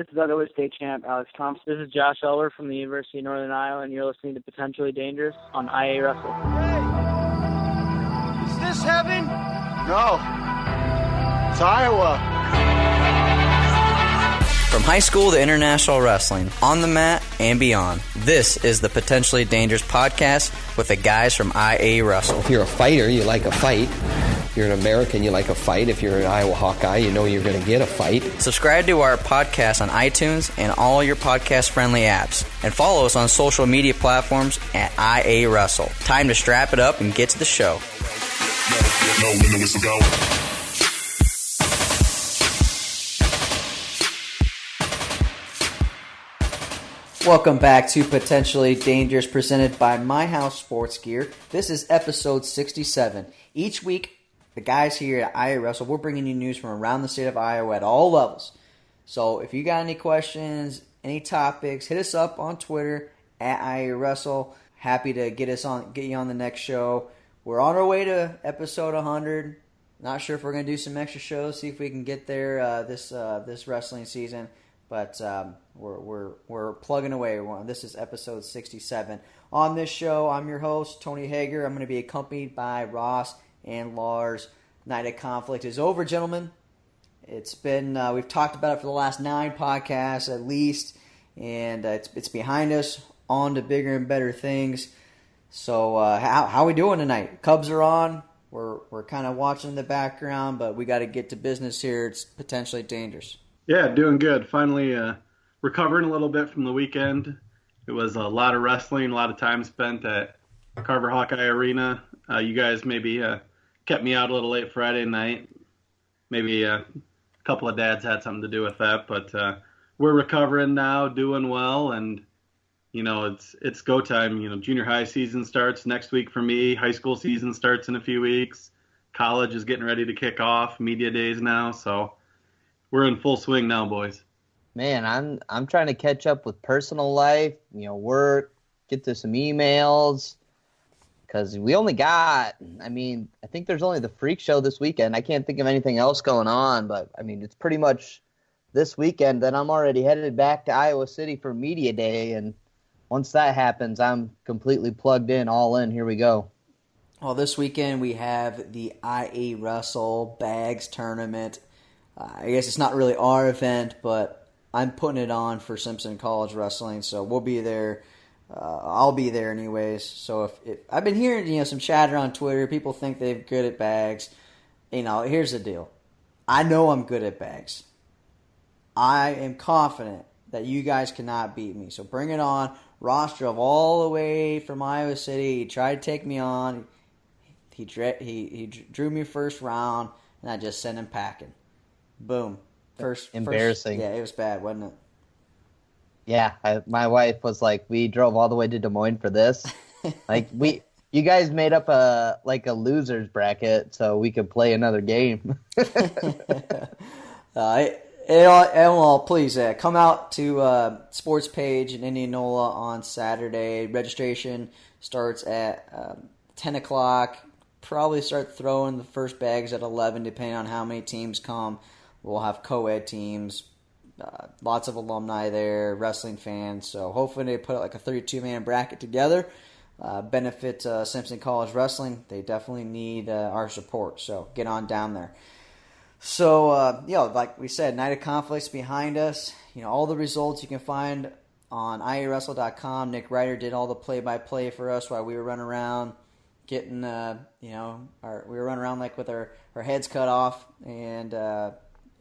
This is otherwise state champ Alex Thompson. This is Josh Elwer from the University of Northern Iowa, and you're listening to Potentially Dangerous on IAwrestle. Hey, is this heaven? No, it's Iowa. From high school to international wrestling, on the mat and beyond, this is the Potentially Dangerous podcast with the guys from IAwrestle. If you're a fighter, you like a fight. If you're an American, you like a fight. If you're an Iowa Hawkeye, you know you're going to get a fight. Subscribe to our podcast on iTunes and all your podcast-friendly apps. And follow us on social media platforms at IAwrestle. Time to strap it up and get to the show. Welcome back to Potentially Dangerous, presented by MyHouse Sports Gear. This is episode 67. Each week, the guys here at IAwrestle, we're bringing you news from around the state of Iowa at all levels. So if you got any questions, any topics, hit us up on Twitter at IAwrestle. Happy to get you on the next show. We're on our way to episode 100. Not sure if we're going to do some extra shows, see if we can get there this wrestling season. But we're plugging away. This is episode 67. On this show, I'm your host, Tony Hager. I'm going to be accompanied by Ross and Lars. Night of Conflict is over, gentlemen. It's been we've talked about it for the last 9 podcasts at least, and it's behind us. On to bigger and better things. So how are we doing tonight? Cubs are on. We're kind of watching in the background, but we got to get to business here. It's Potentially Dangerous. Yeah, doing good. Finally recovering a little bit from the weekend. It was a lot of wrestling, a lot of time spent at Carver Hawkeye Arena. You guys maybe kept me out a little late Friday night. Maybe a couple of dads had something to do with that, but we're recovering now, doing well, and you know it's go time. You know, junior high season starts next week for me. High school season starts in a few weeks. College is getting ready to kick off. Media days now, so we're in full swing now, boys. Man, I'm trying to catch up with personal life, work, get to some emails, because we only got, I think there's only the Freak Show this weekend. I can't think of anything else going on, but, it's pretty much this weekend. Then I'm already headed back to Iowa City for Media Day, and once that happens, I'm completely plugged in, all in. Here we go. Well, this weekend we have the IAwrestle Bags Tournament. I guess it's not really our event, but I'm putting it on for Simpson College Wrestling, so we'll be there. I'll be there anyways. So if I've been hearing some chatter on Twitter, people think they're good at bags. Here's the deal. I know I'm good at bags. I am confident that you guys cannot beat me. So bring it on. Ross drove all the way from Iowa City. He tried to take me on. He drew me first round, and I just sent him packing. Boom. Embarrassing. Yeah, it was bad, wasn't it? Yeah, my wife was like, we drove all the way to Des Moines for this. You guys made up a loser's bracket so we could play another game. Please come out to Sports Page in Indianola on Saturday. Registration starts at 10 o'clock. Probably start throwing the first bags at 11, depending on how many teams come. We'll have co-ed teams, lots of alumni there, wrestling fans. So hopefully they put like a 32-man bracket together. Benefit Simpson College Wrestling. They definitely need our support. So get on down there. So, like we said, Night of Conflict's behind us. All the results you can find on IAwrestle.com. Nick Ryder did all the play-by-play for us while we were running around, getting, we were running around like with our heads cut off, and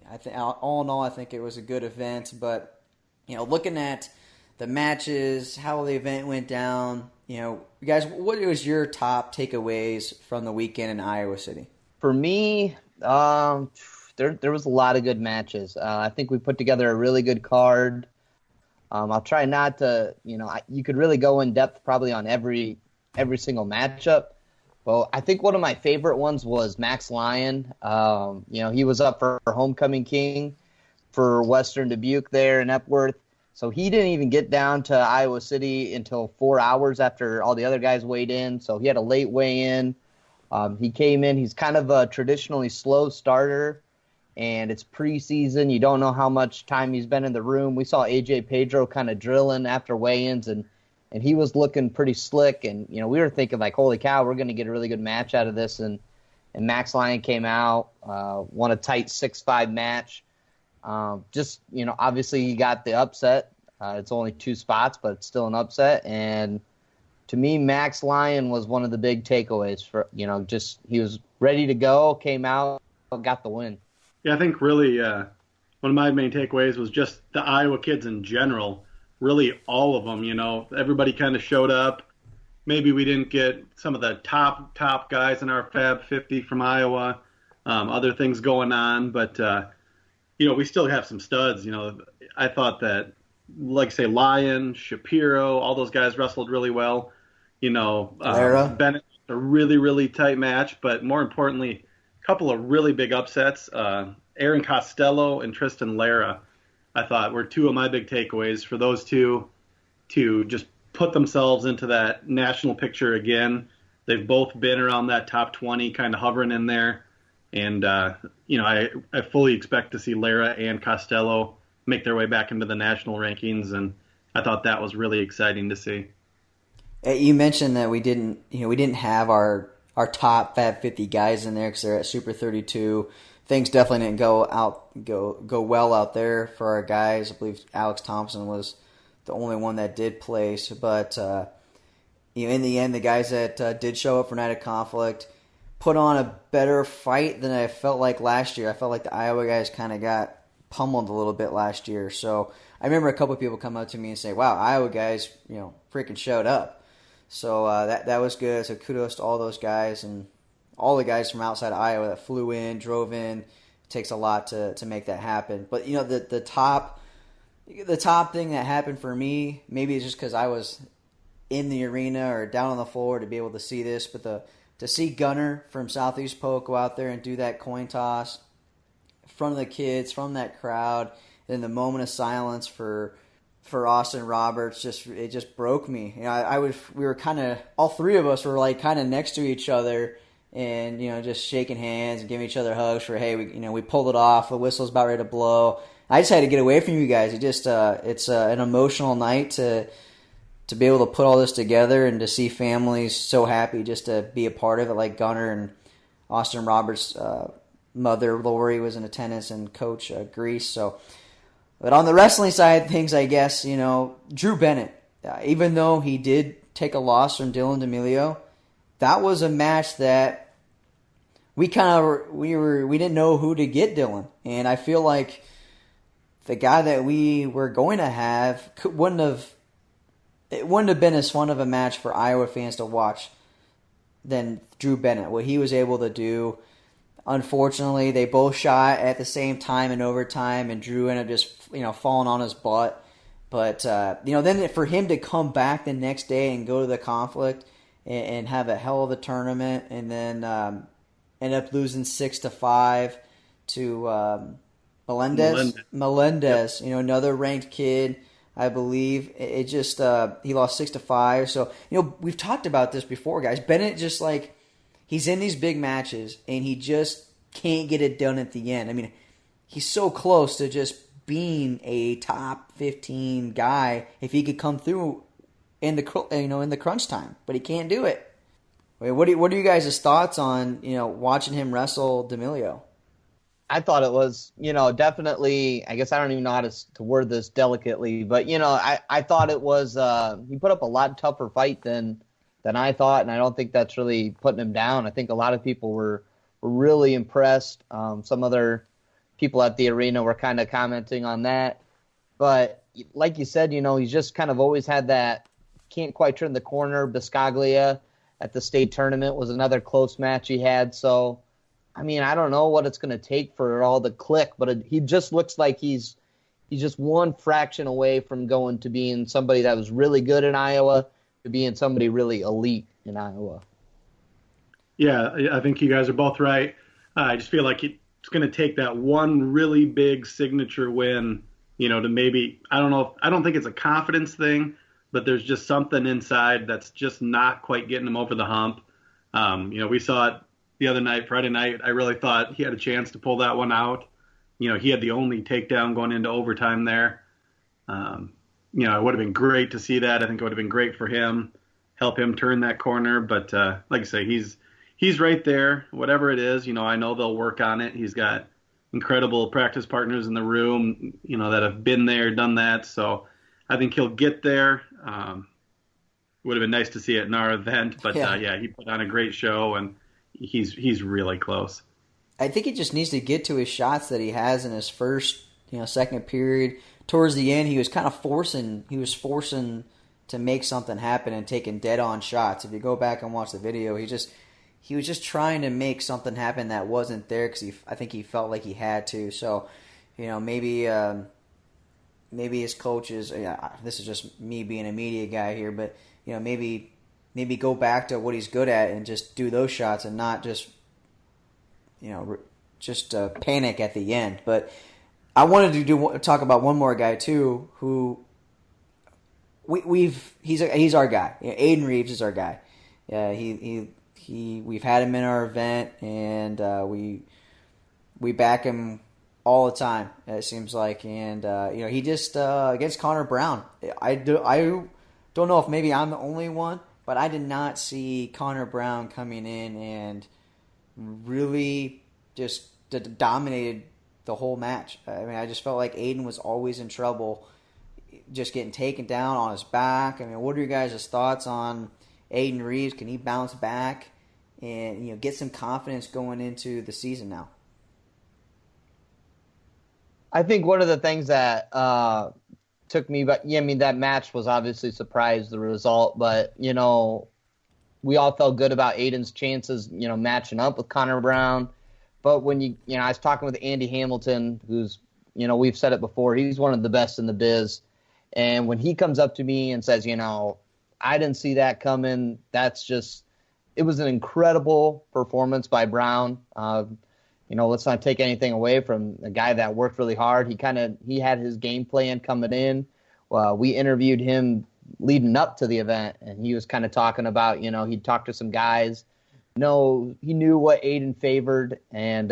I think all in all, I think it was a good event. But looking at the matches, how the event went down, you guys, what was your top takeaways from the weekend in Iowa City? For me, there was a lot of good matches. I think we put together a really good card. I'll try not to, you could really go in depth probably on every single matchup. Well, I think one of my favorite ones was Max Lyon. He was up for Homecoming King for Western Dubuque there in Epworth. So he didn't even get down to Iowa City until 4 hours after all the other guys weighed in. So he had a late weigh-in. He came in. He's kind of a traditionally slow starter. and it's preseason. You don't know how much time he's been in the room. We saw AJ Pedro kind of drilling after weigh-ins, and he was looking pretty slick. And, we were thinking, like, holy cow, we're going to get a really good match out of this. And Max Lyon came out, won a tight 6-5 match. Obviously he got the upset. It's only 2 spots, but it's still an upset. And to me, Max Lyon was one of the big takeaways for, he was ready to go, came out, got the win. Yeah, I think really one of my main takeaways was just the Iowa kids in general, really all of them, everybody kind of showed up. Maybe we didn't get some of the top guys in our Fab 50 from Iowa, other things going on, but, we still have some studs. I thought that, like, say, Lyon, Shapiro, all those guys wrestled really well. Bennett, a really, really tight match, but more importantly, a couple of really big upsets. Aaron Costello and Tristan Lara, I thought, were 2 of my big takeaways for those 2 to just put themselves into that national picture again. They've both been around that top 20, kind of hovering in there. And, I fully expect to see Lara and Costello make their way back into the national rankings, and I thought that was really exciting to see. You mentioned that we didn't have our top Fab 50 guys in there because they're at Super 32. Things definitely didn't go well out there for our guys. I believe Alex Thompson was the only one that did place, but in the end, the guys that did show up for Night of Conflict put on a better fight than I felt like last year. I felt like the Iowa guys kind of got pummeled a little bit last year. So I remember a couple of people come up to me and say, wow, Iowa guys, freaking showed up. So that was good. So kudos to all those guys and all the guys from outside of Iowa that flew in, drove in. It takes a lot to make that happen. But, the top thing that happened for me, maybe it's just because I was in the arena or down on the floor to be able to see this, but to see Gunner from Southeast Polk go out there and do that coin toss in front of the kids, from that crowd, and the moment of silence for Austin Roberts, it just broke me. We were kind of, all 3 of us were like kind of next to each other and, just shaking hands and giving each other hugs for, hey, we pulled it off. The whistle's about ready to blow. I just had to get away from you guys. It's an emotional night to be able to put all this together and to see families so happy just to be a part of it, like Gunner and Austin Roberts' mother, Lori, was in attendance, and Coach Grease. So, but on the wrestling side of things, I guess, Drew Bennett, even though he did take a loss from Dylan D'Amelio, that was a match that we didn't know who to get Dylan. And I feel like the guy that we were going to have wouldn't have been as fun of a match for Iowa fans to watch than Drew Bennett. What he was able to do. Unfortunately, they both shot at the same time in overtime, and Drew ended up just falling on his butt. But then for him to come back the next day and go to the conflict and have a hell of a tournament, and then end up losing 6-5 to Melendez. Yep. Another ranked kid, I believe. It just he lost 6-5. So we've talked about this before, guys. Bennett just he's in these big matches and he just can't get it done at the end. I mean, he's so close to just being a top 15 guy if he could come through in the crunch time, but he can't do it. What are you guys' thoughts on watching him wrestle D'Amelio? I thought it was, definitely, I guess I don't even know how to word this delicately, but, I thought it was, he put up a lot tougher fight than I thought, and I don't think that's really putting him down. I think a lot of people were really impressed. Some other people at the arena were kind of commenting on that. But like you said, he's just kind of always had that, can't quite turn the corner. Biscaglia at the state tournament was another close match he had. So, I mean, I don't know what it's going to take for it all to click, but he just looks like he's just one fraction away from going to being somebody that was really good in Iowa to being somebody really elite in Iowa. Yeah, I think you guys are both right. I just feel like it's going to take that one really big signature win, to maybe, I don't think it's a confidence thing, but there's just something inside that's just not quite getting him over the hump. We saw it the other night, Friday night. I really thought he had a chance to pull that one out. he had the only takedown going into overtime there. It would have been great to see that. I think it would have been great for him, help him turn that corner. But like I say, he's right there. Whatever it is, I know they'll work on it. He's got incredible practice partners in the room, that have been there, done that. So I think he'll get there. Would have been nice to see it in our event, but he put on a great show, and he's really close. I think he just needs to get to his shots that he has in his first, second period. Towards the end, he was kind of forcing to make something happen and taking dead-on shots. If you go back and watch the video, he was just trying to make something happen that wasn't there because I think he felt like he had to. So, maybe his coaches. This is just me being a media guy here, but maybe go back to what he's good at and just do those shots and not just panic at the end. But I wanted to talk about one more guy too, who he's our guy. Aiden Reeves is our guy. We've had him in our event, and we back him all the time. It seems like, and he just against Connor Brown. I don't know if maybe I'm the only one, but I did not see Connor Brown coming in and really just dominated the whole match. I mean, I just felt like Aiden was always in trouble, just getting taken down on his back. I mean, what are your guys' thoughts on Aiden Reeves? Can he bounce back and get some confidence going into the season now? I think one of the things that took me, but that match was obviously surprised the result, but we all felt good about Aiden's chances, matching up with Connor Brown. But when I was talking with Andy Hamilton, who's, we've said it before, he's one of the best in the biz. And when he comes up to me and says, I didn't see that coming, it was an incredible performance by Brown. Let's not take anything away from the guy that worked really hard. He had his game plan coming in. We interviewed him leading up to the event, and he was kind of talking about, he'd talked to some guys. He knew what Aiden favored, and,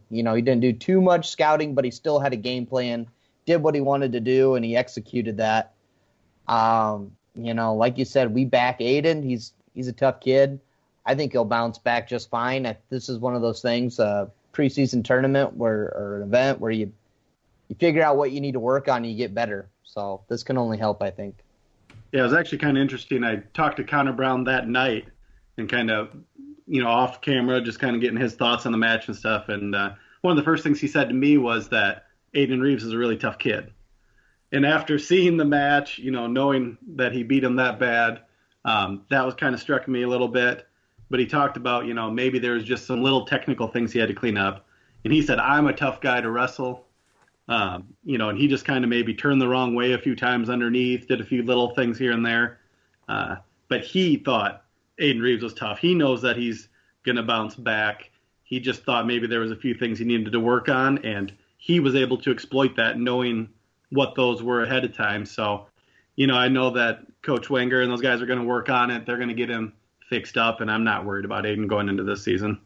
he didn't do too much scouting, but he still had a game plan, did what he wanted to do, and he executed that. Like you said, we back Aiden. He's a tough kid. I think he'll bounce back just fine. This is one of those things, preseason tournament or an event where you figure out what you need to work on and you get better. So this can only help, I think. Yeah, it was actually kind of interesting. I talked to Connor Brown that night and kind of, off camera, just kind of getting his thoughts on the match and stuff. And one of the first things he said to me was that Aiden Reeves is a really tough kid. And after seeing the match, knowing that he beat him that bad, that was kind of struck me a little bit. But he talked about, maybe there was just some little technical things he had to clean up. And he said, I'm a tough guy to wrestle. And he just kind of maybe turned the wrong way a few times underneath, did a few little things here and there. But he thought Aiden Reeves was tough. He knows that he's going to bounce back. He just thought maybe there was a few things he needed to work on, and he was able to exploit that, knowing what those were ahead of time. So, I know that Coach Wenger and those guys are going to work on it. They're going to get him fixed up, and I'm not worried about Aiden going into this season.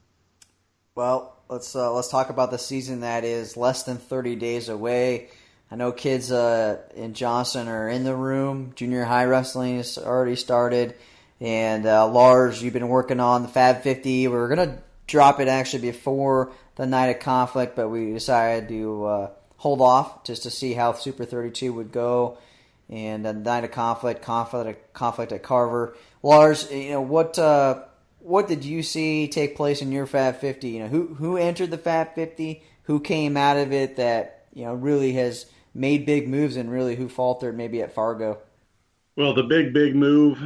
Well, let's talk about the season that is less than 30 days away. I know kids in Johnson are in the room. Junior high wrestling has already started. And Lars, you've been working on the Fab 50. We were going to drop it actually before the night of conflict, but we decided to hold off just to see how Super 32 would go. And the night of conflict at Carver. Lars, what did you see take place in your Fab 50? Who entered the Fab 50? Who came out of it that really has made big moves, and really who faltered maybe at Fargo? Well, the big move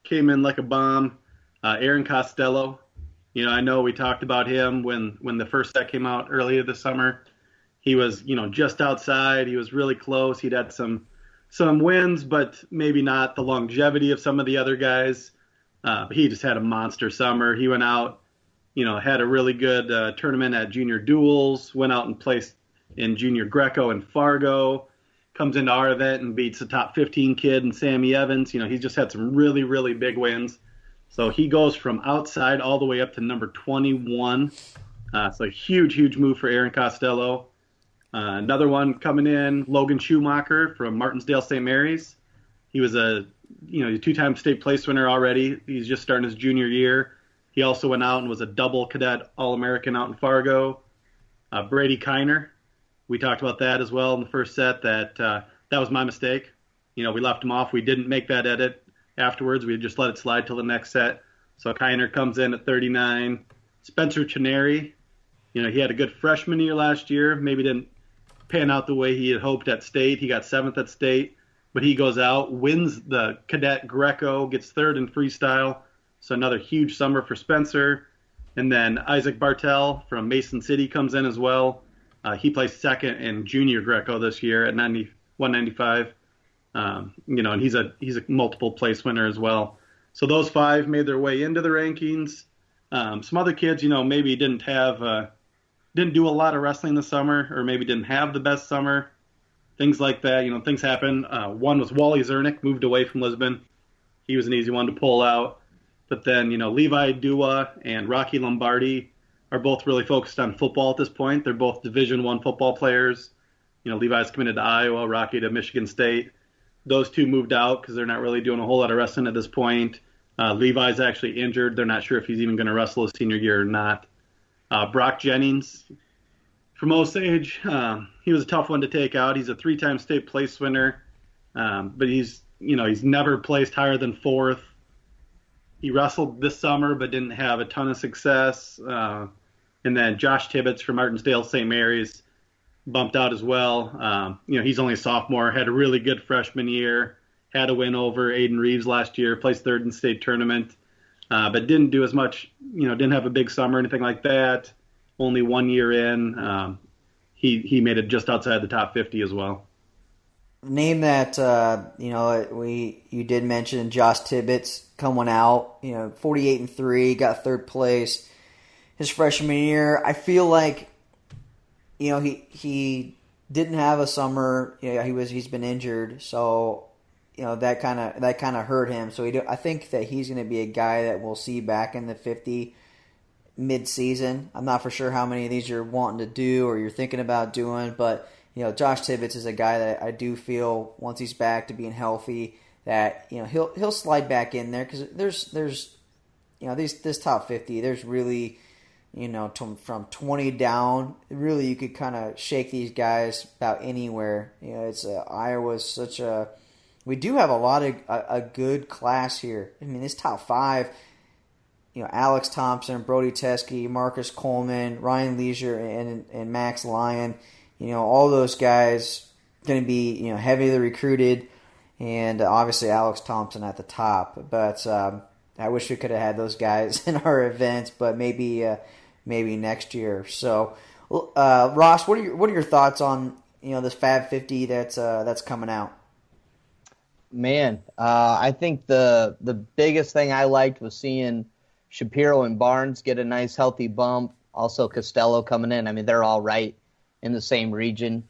came in like a bomb. Aaron Costello. I know we talked about him when the first set came out earlier this summer. He was just outside. He was really close. He'd had some wins, but maybe not the longevity of some of the other guys. He just had a monster summer. He went out, had a really good tournament at Junior Duels, went out and placed in Junior Greco in Fargo, comes into our event and beats the top 15 kid and Sammy Evans. He's just had some really, really big wins. So he goes from outside all the way up to number 21. So huge move for Aaron Costello. Another one coming in, Logan Schumacher from Martinsdale St. Mary's. He was a two-time state place winner already. He's just starting his junior year. He also went out and was a double cadet All-American out in Fargo. Brady Kiner, we talked about that as well in the first set. That was my mistake. We left him off. We didn't make that edit afterwards. We just let it slide till the next set. So Kiner comes in at 39. Spencer Chineri, he had a good freshman year last year. Maybe didn't pan out the way he had hoped at state. He got 7th at state, but he goes out, wins the cadet Greco, gets 3rd in freestyle. So another huge summer for Spencer. And then Isaac Bartel from Mason City comes in as well. He placed 2nd in junior Greco this year at 195. And he's a multiple place winner as well. So those 5 made their way into the rankings. Some other kids, maybe didn't do a lot of wrestling this summer, or maybe didn't have the best summer. Things like that, things happen. One was Wally Zernick, moved away from Lisbon. He was an easy one to pull out. But then, Levi Dua and Rocky Lombardi are both really focused on football at this point. They're both Division I football players. Levi's committed to Iowa, Rocky to Michigan State. Those 2 moved out because they're not really doing a whole lot of wrestling at this point. Levi's actually injured. They're not sure if he's even going to wrestle his senior year or not. Brock Jennings from Osage, he was a tough one to take out. He's a 3-time state place winner, but he's never placed higher than 4th. He wrestled this summer but didn't have a ton of success. And then Josh Tibbetts from Martinsdale St. Mary's bumped out as well. He's only a sophomore, had a really good freshman year, had a win over Aiden Reeves last year, placed 3rd in state tournament, but didn't do as much, didn't have a big summer or anything like that. Only 1 year in, he made it just outside the top 50 as well. Name that you did mention Josh Tibbetts coming out, 48-3, got 3rd place his freshman year. I feel like he didn't have a summer. He's been injured, so that kind of hurt him. So I think that he's going to be a guy that we'll see back in the 50 mid-season. I'm not for sure how many of these you're wanting to do or you're thinking about doing, but Josh Tibbetts is a guy that I do feel once he's back to being healthy that he'll slide back in there, because there's this top 50. There's really from 20 down, really you could kind of shake these guys about anywhere. It's Iowa's we do have a good class here. I mean, this top 5. Alex Thompson, Brody Teskey, Marcus Coleman, Ryan Leisure, and Max Lyon. All those guys going to be heavily recruited, and obviously Alex Thompson at the top. But I wish we could have had those guys in our events, but maybe next year. So, Ross, what are your thoughts on this Fab 50 that's coming out? Man, I think the biggest thing I liked was seeing Shapiro and Barnes get a nice healthy bump. Also Costello coming in. I mean, they're all right in the same region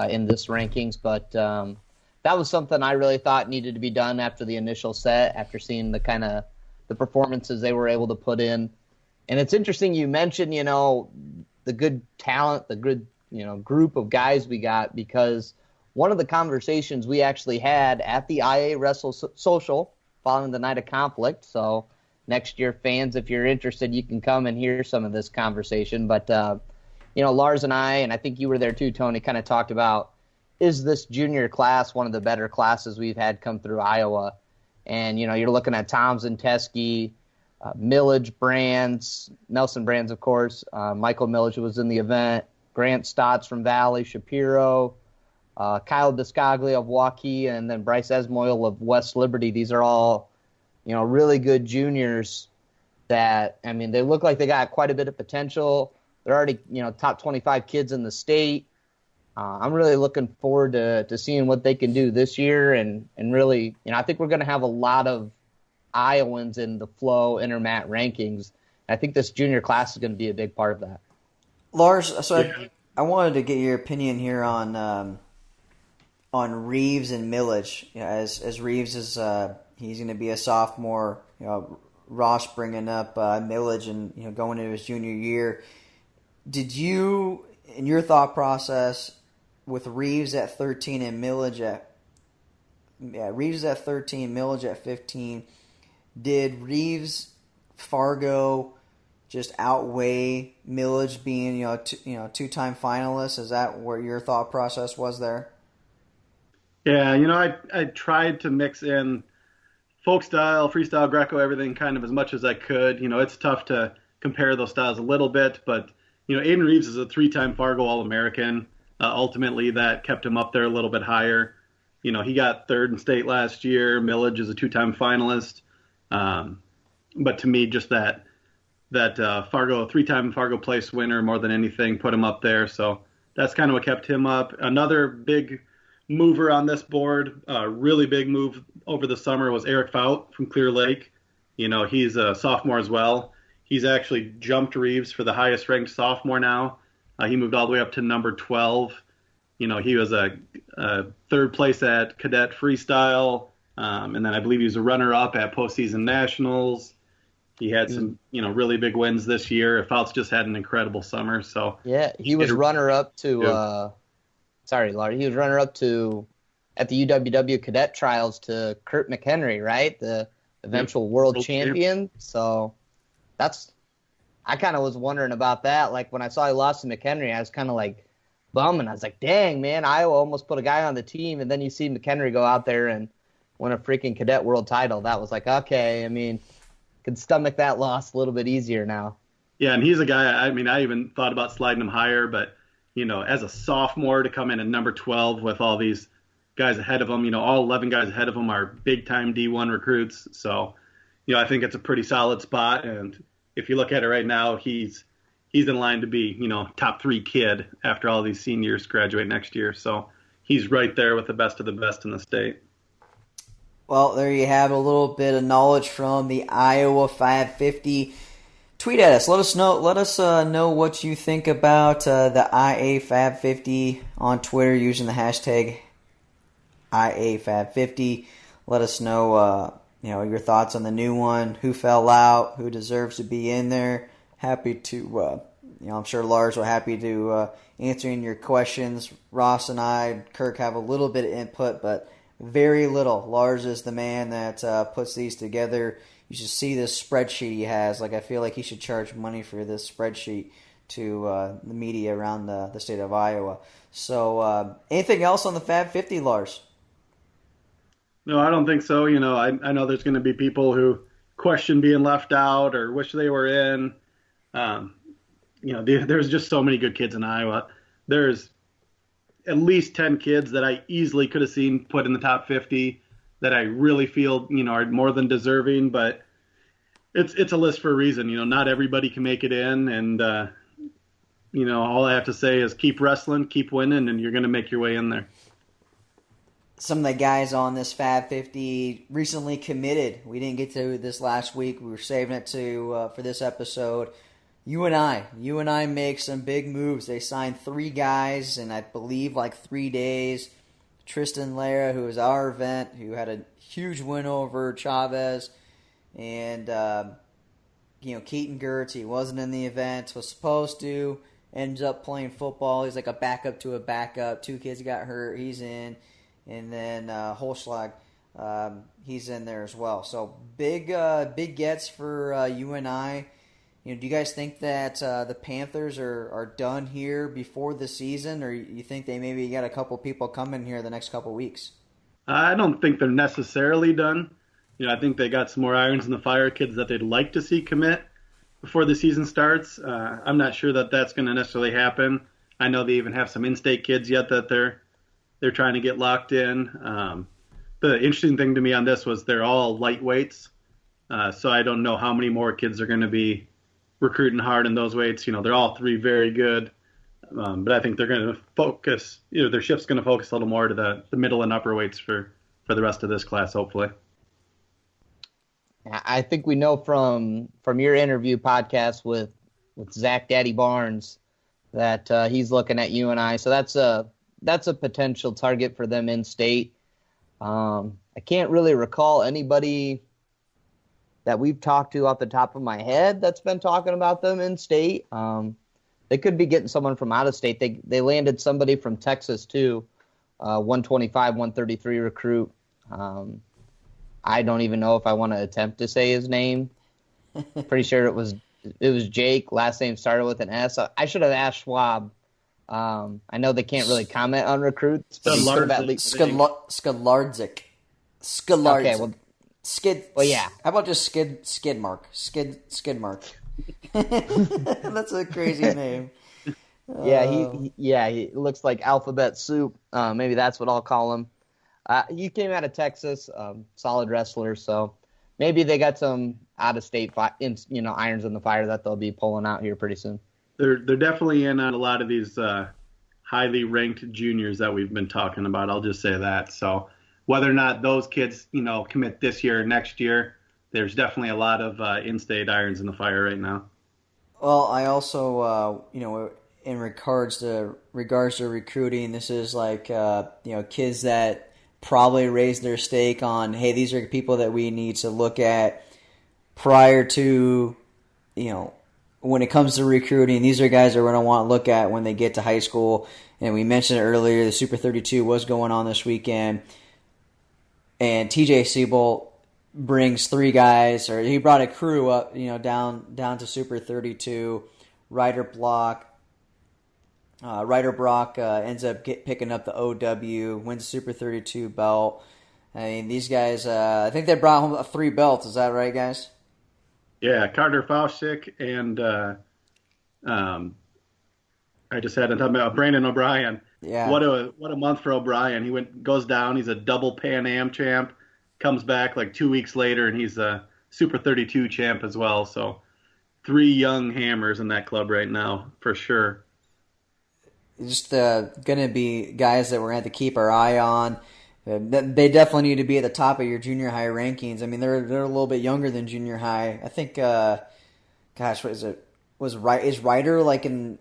in this rankings, but that was something I really thought needed to be done after the initial set, after seeing the performances they were able to put in. And it's interesting you mentioned, the good talent, the good, group of guys we got, because one of the conversations we actually had at the IAwrestle Social following the Night of Conflict, so next year, fans, if you're interested, you can come and hear some of this conversation. But, Lars and I think you were there too, Tony, kind of talked about, is this junior class one of the better classes we've had come through Iowa? And, you're looking at Thompson, Teskey, Millage, Brands, Nelson Brands, of course, Michael Millage, who was in the event, Grant Stotts from Valley, Shapiro, Kyle Biscaglia of Waukee, and then Bryce Esmoil of West Liberty. These are all really good juniors that, I mean, they look like they got quite a bit of potential. They're already, top 25 kids in the state. I'm really looking forward to seeing what they can do this year. And really, I think we're going to have a lot of Iowans in the Flow Intermat rankings. I think this junior class is going to be a big part of that. Lars, so I wanted to get your opinion here on Reeves and Millage. As Reeves is he's going to be a sophomore. Ross bringing up Millage and going into his junior year. Did you, in your thought process, with Reeves at 13 and Millage at Reeves at 13, Millage at 15. Did Reeves, Fargo just outweigh Millage being two-time finalists? Is that where your thought process was there? Yeah, I tried to mix in folk style, freestyle, Greco, everything kind of as much as I could. It's tough to compare those styles a little bit, but Aiden Reeves is a 3-time Fargo All-American. Ultimately, that kept him up there a little bit higher. He got third in state last year. Millage is a 2-time finalist. But to me, just that Fargo, 3-time Fargo place winner more than anything put him up there. So that's kind of what kept him up. Another big mover on this board, really big move over the summer, was Eric Fout from Clear Lake. He's a sophomore as well. He's actually jumped Reeves for the highest ranked sophomore now. He moved all the way up to number 12. He was a third place at cadet freestyle. And then I believe he was a runner-up at postseason nationals. He had some, really big wins this year. Fout's just had an incredible summer. So yeah, he was runner-up to. Sorry, Lars. He was runner-up to at the UWW cadet trials to Kurt McHenry, right? The eventual world champion. So I kind of was wondering about that. Like when I saw he lost to McHenry, I was kind of like bumming. I was like, dang, man, Iowa almost put a guy on the team, and then you see McHenry go out there and win a freaking cadet world title. That was like, okay, could stomach that loss a little bit easier now. Yeah, and he's a guy, I even thought about sliding him higher, but, as a sophomore to come in at number 12 with all these guys ahead of him, all 11 guys ahead of him are big-time D1 recruits. So, I think it's a pretty solid spot. And if you look at it right now, he's in line to be, top 3 kid after all these seniors graduate next year. So he's right there with the best of the best in the state. Well, there you have a little bit of knowledge from the Iowa 550. Tweet at us. Let us know what you think about the IA Fab 50 on Twitter using the hashtag IA Fab 50. Let us know your thoughts on the new one, who fell out, who deserves to be in there. Happy to I'm sure Lars will happy to answering your questions. Ross and I, Kirk, have a little bit of input, but very little. Lars is the man that puts these together. You should see this spreadsheet he has. I feel like he should charge money for this spreadsheet to the media around the state of Iowa. So anything else on the Fab 50, Lars? No, I don't think so. I know there's going to be people who question being left out or wish they were in. There's just so many good kids in Iowa. There's at least 10 kids that I easily could have seen put in the top 50 that I really feel, are more than deserving, but it's a list for a reason. Not everybody can make it in, and all I have to say is keep wrestling, keep winning, and you're going to make your way in there. Some of the guys on this Fab 50 recently committed. We didn't get to this last week. We were saving it for this episode. UNI make some big moves. They signed 3 guys in, I believe, 3 days. Tristan Lara, who was our event, who had a huge win over Chavez. And, Keaton Gertz, he wasn't in the event, was supposed to. Ends up playing football. He's like a backup to a backup. 2 kids got hurt. He's in. And then Holschlag, he's in there as well. So big gets for UNI. Do you guys think that the Panthers are done here before the season, or you think they maybe got a couple people coming here the next couple weeks? I don't think they're necessarily done. I think they got some more irons in the fire, kids that they'd like to see commit before the season starts. I'm not sure that that's going to necessarily happen. I know they even have some in-state kids yet that they're trying to get locked in. The interesting thing to me on this was they're all lightweights, so I don't know how many more kids are going to be recruiting hard in those weights. They're all 3 very good, but I think they're going to focus. Their shift's going to focus a little more to the middle and upper weights for the rest of this class, hopefully. I think we know from your interview podcast with Zach Daddy Barnes that he's looking at UNI, so that's a potential target for them in state. I can't really recall anybody that we've talked to off the top of my head that's been talking about them in state. they could be getting someone from out of state. They landed somebody from Texas too, 125, 133 recruit. I don't even know if I want to attempt to say his name. Pretty sure it was Jake. Last name started with an S. I should have asked Schwab. I know they can't really comment on recruits, but he could have at least Skidlardzik. Okay, well, Well, yeah. How about just Skidmark? Skidmark. That's a crazy name. He looks like alphabet soup. Maybe that's what I'll call him. He came out of Texas, solid wrestler. So maybe they got some out-of-state, irons in the fire that they'll be pulling out here pretty soon. They're definitely in on a lot of these highly ranked juniors that we've been talking about. I'll just say that. So whether or not those kids, commit this year or next year, there's definitely a lot of in-state irons in the fire right now. Well, I also, in regards to recruiting, this is like, kids that probably raised their stake on, hey, these are people that we need to look at prior to, when it comes to recruiting. These are guys that we're going to want to look at when they get to high school. And we mentioned it earlier, the Super 32 was going on this weekend. And TJ Siebel brings three guys, or he brought a crew up, down to Super 32. Ryder Brock ends up picking up the OW, wins Super 32 belt. I mean, these guys, I think they brought home 3 belts. Is that right, guys? Yeah, Carter Fauschik and I just had to talk about Brandon O'Brien. Yeah. What a month for O'Brien. He goes down. He's a double Pan Am champ. Comes back like 2 weeks later, and he's a Super 32 champ as well. So 3 young hammers in that club right now for sure. Just going to be guys that we're going to have to keep our eye on. They definitely need to be at the top of your junior high rankings. I mean, they're a little bit younger than junior high. I think, what is it? Is Ryder like in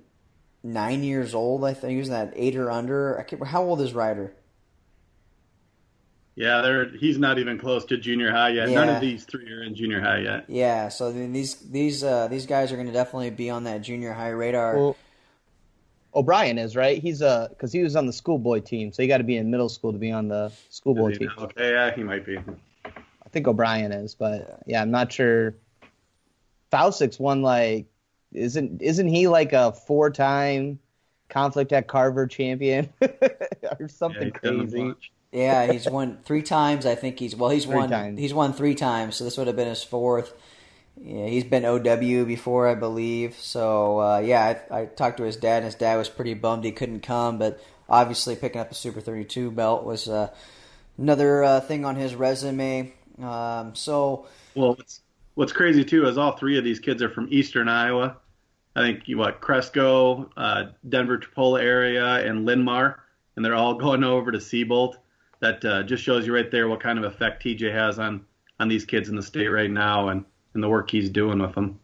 9 years old? I think he was that 8 or under. How old is Ryder? Yeah, he's not even close to junior high yet. Yeah. None of these 3 are in junior high yet. Yeah, so these guys are going to definitely be on that junior high radar. Well, O'Brien is, right? He's because he was on the schoolboy team, so you got to be in middle school to be on the schoolboy team. Okay, yeah, he might be. I think O'Brien is, but yeah, I'm not sure. Fausik's won isn't he like a 4-time Conflict at Carver champion or something crazy? Yeah, he's won 3 times. I think he's won 3 times, so this would have been his 4th. Yeah, he's been OW before, I believe. So, I talked to his dad, and his dad was pretty bummed he couldn't come, but obviously picking up a Super 32 belt was another thing on his resume. Well, what's crazy, too, is all 3 of these kids are from eastern Iowa. I think, Cresco, Denver, Chipola area, and Linmar, and they're all going over to Seabolt. That just shows you right there what kind of effect TJ has on these kids in the state right now and the work he's doing with them.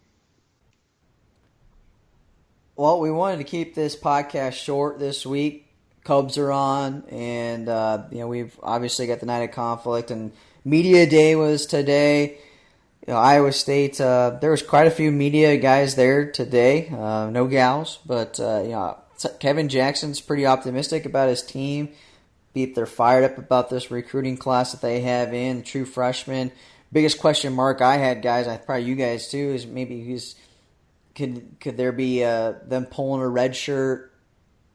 Well, we wanted to keep this podcast short this week. Cubs are on, and we've obviously got the night of conflict, and media day was today. Iowa State, there was quite a few media guys there today. No gals, but Kevin Jackson's pretty optimistic about his team. They're fired up about this recruiting class that they have in, the true freshmen. Biggest question mark I had, guys, and probably you guys too, is maybe could there be them pulling a red shirt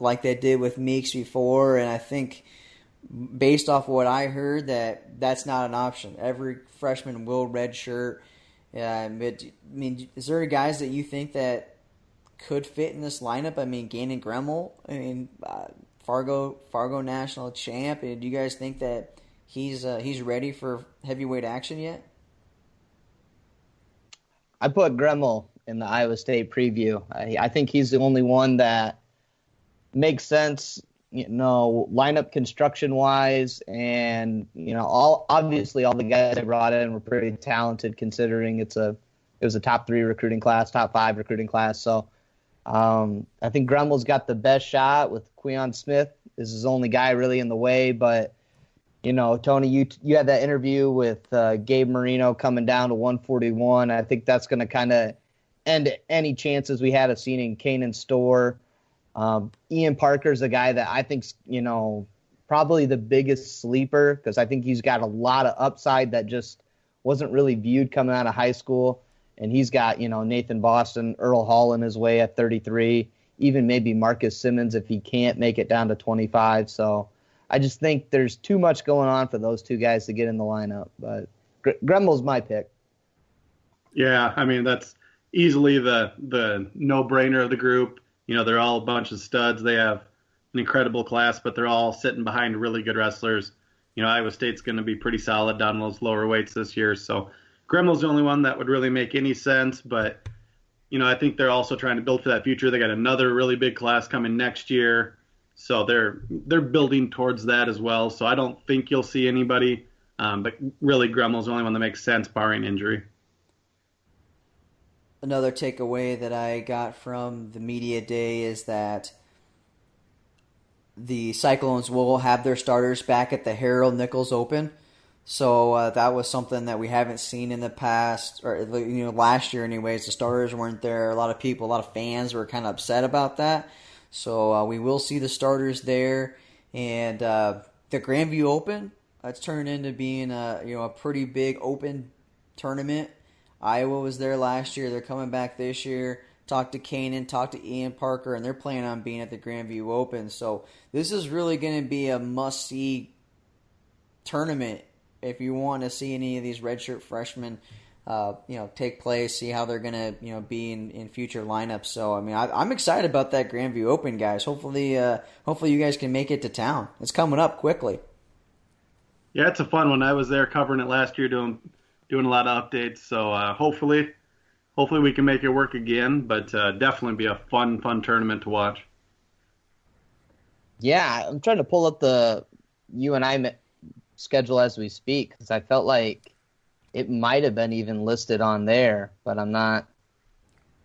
like they did with Meeks before? And I think based off what I heard, that's not an option. Every freshman will red shirt. Is there guys that you think that could fit in this lineup? I mean, Gannon Gremmel. I mean, Fargo national champ. Do you guys think that he's ready for heavyweight action yet? I put Gremmel in the Iowa State preview. I think he's the only one that makes sense, lineup construction wise, and obviously all the guys they brought in were pretty talented considering it was a top 3 recruiting class, top 5 recruiting class. So I think Gremmel's got the best shot with Queon Smith is his only guy really in the way, but Tony, you had that interview with Gabe Marino coming down to 141. I think that's going to kind of end any chances we had of seeing Kanan Storr. Ian Parker's a guy that I think's, probably the biggest sleeper because I think he's got a lot of upside that just wasn't really viewed coming out of high school. And he's got, Nathan Boston, Earl Hall in his way at 33, even maybe Marcus Simmons if he can't make it down to 25. So I just think there's too much going on for those two guys to get in the lineup. But Gremmel's my pick. Yeah, I mean, that's easily the no-brainer of the group. They're all a bunch of studs. They have an incredible class, but they're all sitting behind really good wrestlers. Iowa State's going to be pretty solid down those lower weights this year. So Gremmel's the only one that would really make any sense. But, I think they're also trying to build for that future. They got another really big class coming next year. So they're building towards that as well. So I don't think you'll see anybody. But really, Gremmel's the only one that makes sense barring injury. Another takeaway that I got from the media day is that the Cyclones will have their starters back at the Harold Nichols Open. So that was something that we haven't seen in the past, or last year anyways. The starters weren't there. A lot of fans were kind of upset about that. So we will see the starters there. And the Grandview Open, it's turned into being a pretty big open tournament. Iowa was there last year. They're coming back this year. Talked to Kanan, talked to Ian Parker, and they're planning on being at the Grandview Open. So this is really going to be a must-see tournament if you want to see any of these redshirt freshmen, take place, see how they're going to, be in future lineups. So, I mean, I'm excited about that Grandview Open, guys. Hopefully you guys can make it to town. It's coming up quickly. Yeah, it's a fun one. I was there covering it last year, doing a lot of updates. So hopefully we can make it work again. But definitely be a fun tournament to watch. Yeah, I'm trying to pull up the UNI schedule as we speak because I felt like it might have been even listed on there, but I'm not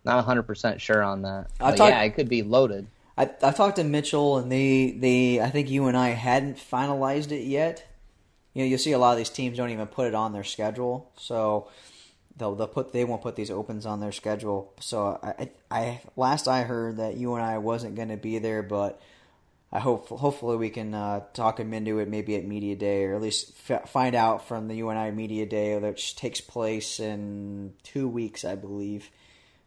100% sure on that. It could be loaded. I talked to Mitchell, and they I think UNI hadn't finalized it yet. You'll see a lot of these teams don't even put it on their schedule, so they won't put these opens on their schedule. So I last I heard that UNI wasn't going to be there, but hopefully we can talk them into it maybe at Media Day, or at least find out from the UNI Media Day, which takes place in 2 weeks, I believe,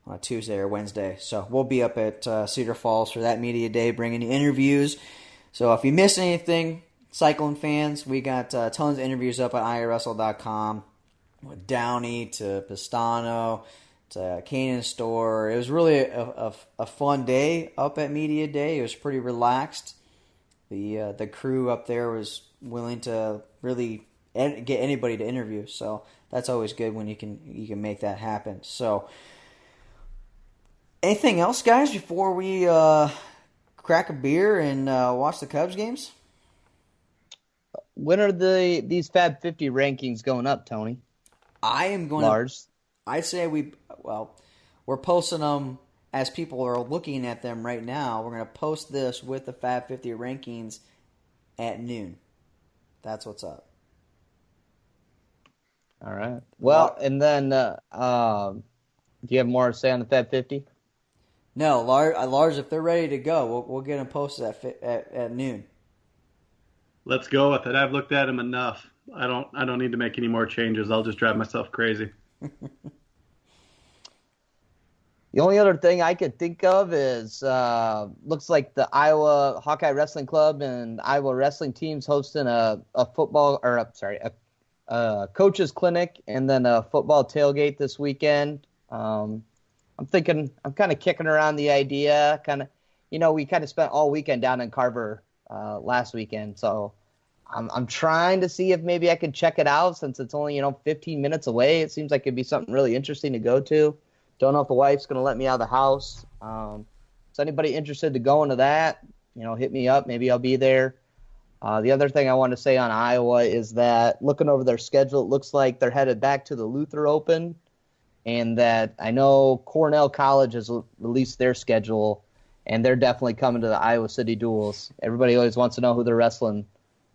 on a Tuesday or Wednesday. So we'll be up at Cedar Falls for that Media Day, bringing you interviews. So if you miss anything, Cyclone fans, we got tons of interviews up at IAwrestle.com with Downey to Pistano to Kanan Storr. It was really a fun day up at Media Day. It was pretty relaxed. The crew up there was willing to really get anybody to interview, so that's always good when you can make that happen. So, anything else, guys, before we crack a beer and watch the Cubs games? When are these Fab 50 rankings going up, Tony? I am going Lars. I'd say we're posting them as people are looking at them right now. We're going to post this with the Fab 50 rankings at noon. That's what's up. All right. Well, and then do you have more to say on the Fab 50? No, Lars, if they're ready to go, we'll get them posted at noon. Let's go with it. I've looked at them enough. I don't need to make any more changes. I'll just drive myself crazy. The only other thing I could think of is looks like the Iowa Hawkeye Wrestling Club and Iowa wrestling teams hosting a coaches clinic and then a football tailgate this weekend. I'm kind of kicking around the idea. We kind of spent all weekend down in Carver last weekend, so I'm trying to see if maybe I can check it out since it's only 15 minutes away. It seems like it'd be something really interesting to go to. Don't know if the wife's going to let me out of the house. So anybody interested to go into that, hit me up. Maybe I'll be there. The other thing I want to say on Iowa is that looking over their schedule, it looks like they're headed back to the Luther Open, and that I know Cornell College has released their schedule, and they're definitely coming to the Iowa City Duels. Everybody always wants to know who they're wrestling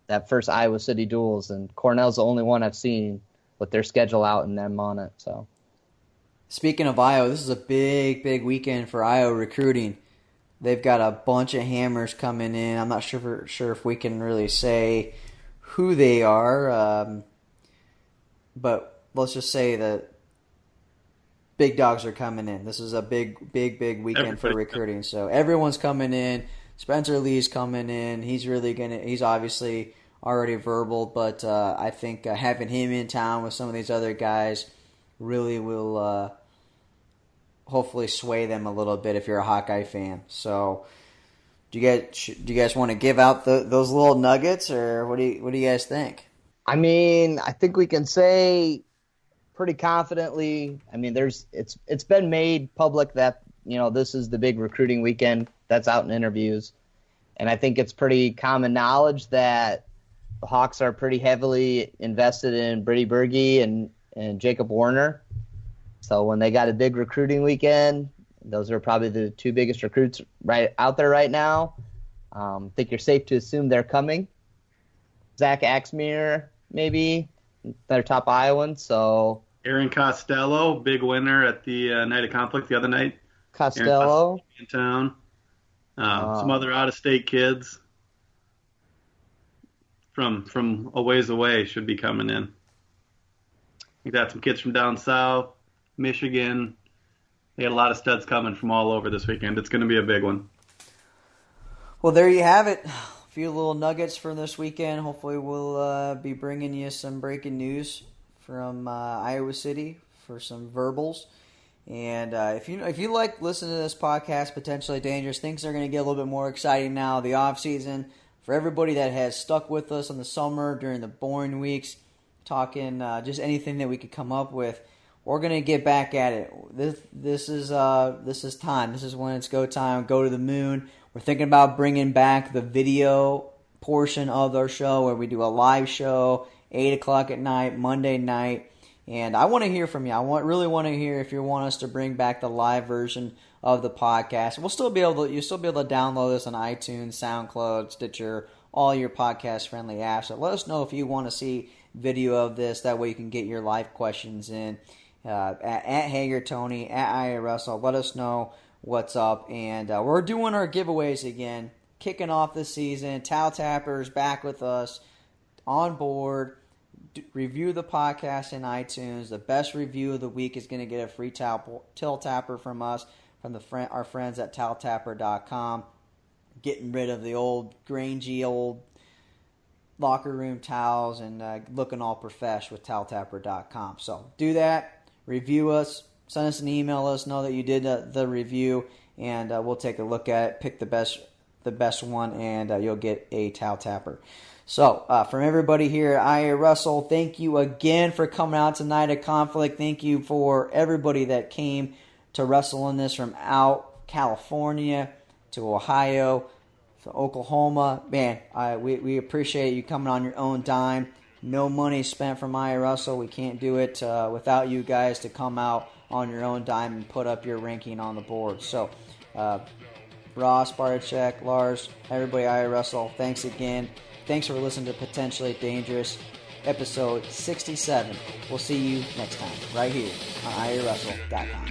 that first Iowa City Duels, and Cornell's the only one I've seen with their schedule out and them on it. So Speaking of Iowa, this is a big weekend for Iowa recruiting. They've got a bunch of hammers coming in. I'm not sure if we can really say who they are, but let's just say that big dogs are coming in. This is a big weekend for recruiting. So everyone's coming in. Spencer Lee's coming in. He's obviously already verbal, but I think having him in town with some of these other guys really will hopefully sway them a little bit if you're a Hawkeye fan. So do you guys want to give out those little nuggets, or what do you guys think? I mean, I think we can say pretty confidently. I mean, it's been made public that this is the big recruiting weekend. That's out in interviews, and I think it's pretty common knowledge that the Hawks are pretty heavily invested in Brady Berge and Jacob Warner. So when they got a big recruiting weekend, those are probably the two biggest recruits right out there right now. I think you're safe to assume they're coming. Zach Axmere, maybe, their top Iowan. So Aaron Costello, big winner at the Night of Conflict the other night. Costello in town. Some other out-of-state kids from a ways away should be coming in. We got some kids from down south, Michigan. They had a lot of studs coming from all over this weekend. It's going to be a big one. Well, there you have it. A few little nuggets for this weekend. Hopefully we'll be bringing you some breaking news from Iowa City for some verbals. And if you like listening to this podcast, Potentially Dangerous, things are going to get a little bit more exciting now. The off season, for everybody that has stuck with us in the summer during the boring weeks, talking just anything that we could come up with, we're going to get back at it. This is time. This is when it's go time. Go to the moon. We're thinking about bringing back the video portion of our show where we do a live show 8 o'clock at night, Monday night. And I want to hear from you. Really want to hear if you want us to bring back the live version of the podcast. You'll still be able to download this on iTunes, SoundCloud, Stitcher, all your podcast friendly apps. So let us know if you want to see video of this. That way you can get your live questions in at Hager Tony, at IAwrestle. Let us know what's up. And we're doing our giveaways again, kicking off this season. Towel Tapper's back with us, on board. Review the podcast in iTunes. The best review of the week is going to get a free towel tapper from us, from our friends at toweltapper.com. Getting rid of the old grangy old locker room towels and looking all profesh with toweltapper.com. So do that. Review us. Send us an email. Let us know that you did the review, and we'll take a look at it. Pick the best one, and you'll get a towel tapper. So, from everybody here at IAwrestle, thank you again for coming out tonight at Conflict. Thank you for everybody that came to wrestle in this from out California to Ohio to Oklahoma. Man, we appreciate you coming on your own dime. No money spent from IAwrestle. We can't do it without you guys to come out on your own dime and put up your ranking on the board. So, Ross, Bartachek, Lars, everybody at IAwrestle, thanks again. Thanks for listening to Potentially Dangerous, episode 67. We'll see you next time, right here on IAwrestle.com.